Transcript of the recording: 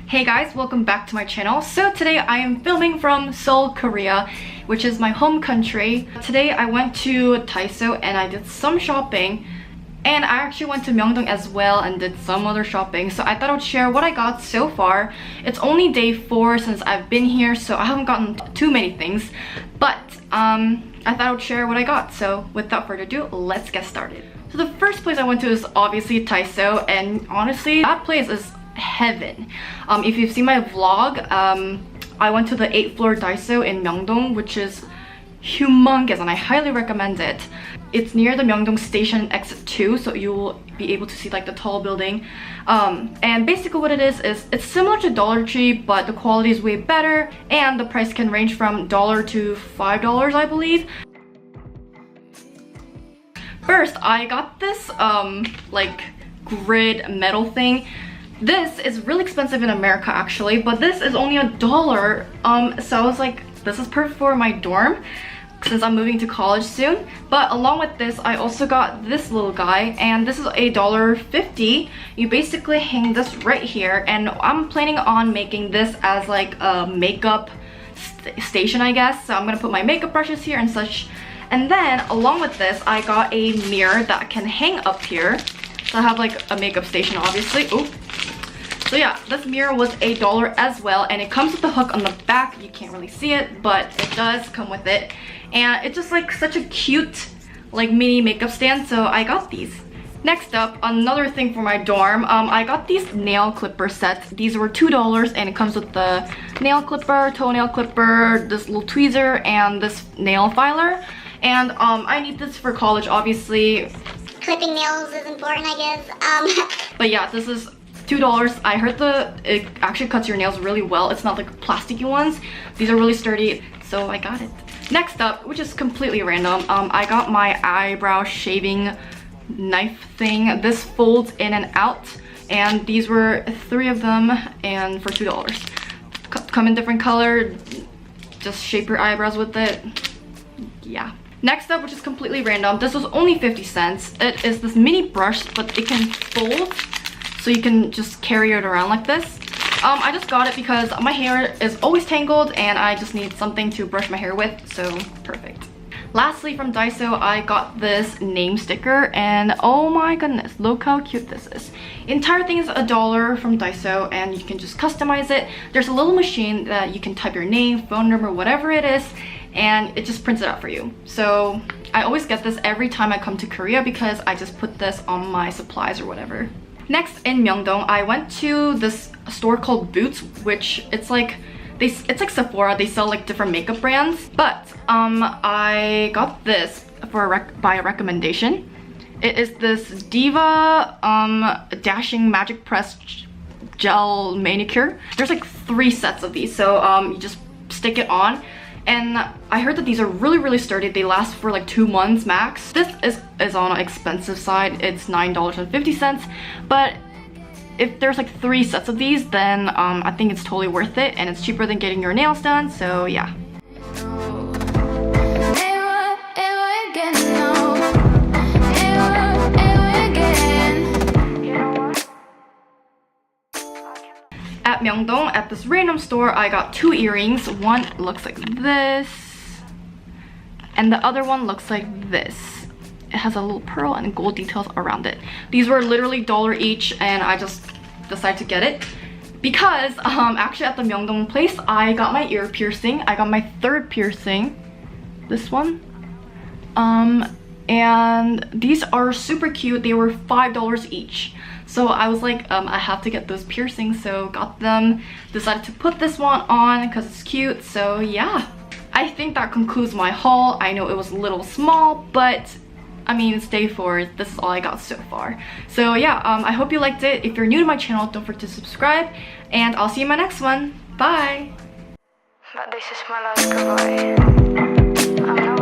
Hey guys, welcome back to my channel. So today I am filming from Seoul, Korea, which is my home country. Today I went to Daiso and I did some shopping, and I actually went to Myeongdong as well and did some other shopping. So I thought I would share what I got so far. It's only day 4 since I've been here, so I haven't gotten too many things, but I thought I would share what I got. So without further ado, let's get started. So the first place I went to is obviously Daiso, and honestly that place is heaven. If you've seen my vlog, I went to the 8th floor Daiso in Myeongdong, which is humongous and I highly recommend it. It's near the Myeongdong station exit 2, so you will be able to see like the tall building. And basically what it is it's similar to Dollar Tree, but the quality is way better and the price can range from $1 to $5, I believe. First, I got this like grid metal thing. This is really expensive in America actually, but this is only $1. So I was like, this is perfect for my dorm since I'm moving to college soon. But along with this, I also got this little guy, and this is $1.50. You basically hang this right here, and I'm planning on making this as like a makeup station, I guess. So I'm gonna put my makeup brushes here and such. And then along with this, I got a mirror that can hang up here. So I have like a makeup station, obviously. Ooh. So yeah, this mirror was $1 as well, and it comes with the hook on the back. You can't really see it, but it does come with it. And it's just like such a cute like mini makeup stand, so I got these. Next up, another thing for my dorm, I got these nail clipper sets. These were $2 and it comes with the nail clipper, toenail clipper, this little tweezer, and this nail filer. And I need this for college, obviously. Clipping nails is important, I guess. But yeah, this is $2. I heard it actually cuts your nails really well. It's not like plasticky ones. These are really sturdy, so I got it. Next up, which is completely random, I got my eyebrow shaving knife thing. This folds in and out, and these were 3 of them, and for $2. Come in different color. Just shape your eyebrows with it. Yeah. Next up, which is completely random, this was only 50 cents. It is this mini brush, but it can fold, so you can just carry it around like this. I just got it because my hair is always tangled and I just need something to brush my hair with, so perfect. Lastly, from Daiso, I got this name sticker, and oh my goodness, look how cute this is. The entire thing is $1 from Daiso, and you can just customize it. There's a little machine that you can type your name, phone number, whatever it is, and it just prints it out for you. So I always get this every time I come to Korea because I just put this on my supplies or whatever. Next, in Myeongdong, I went to this store called Boots, which it's like Sephora. They sell like different makeup brands, but I got this by a recommendation. It is this Diva Dashing Magic Press Gel Manicure. There's like 3 sets of these, so you just stick it on. And I heard that these are really sturdy. They last for like 2 months max. This is on an expensive side. It's $9.50, but if there's like 3 sets of these, then I think it's totally worth it, and it's cheaper than getting your nails done, so yeah. At Myeongdong, at this random store, I got 2 earrings. One looks like this, and the other one looks like this. It has a little pearl and gold details around it. These were literally $1 each, and I just decided to get it because actually at the Myeongdong place, I got my ear piercing. I got my 3rd piercing, this one. And these are super cute. They were $5 each. So I was like, I have to get those piercings, so got them. Decided to put this one on because it's cute, so yeah. I think that concludes my haul. I know it was a little small, but I mean, it's day 4. This is all I got so far. So yeah, I hope you liked it. If you're new to my channel, don't forget to subscribe, and I'll see you in my next one. Bye! But this is my last goodbye.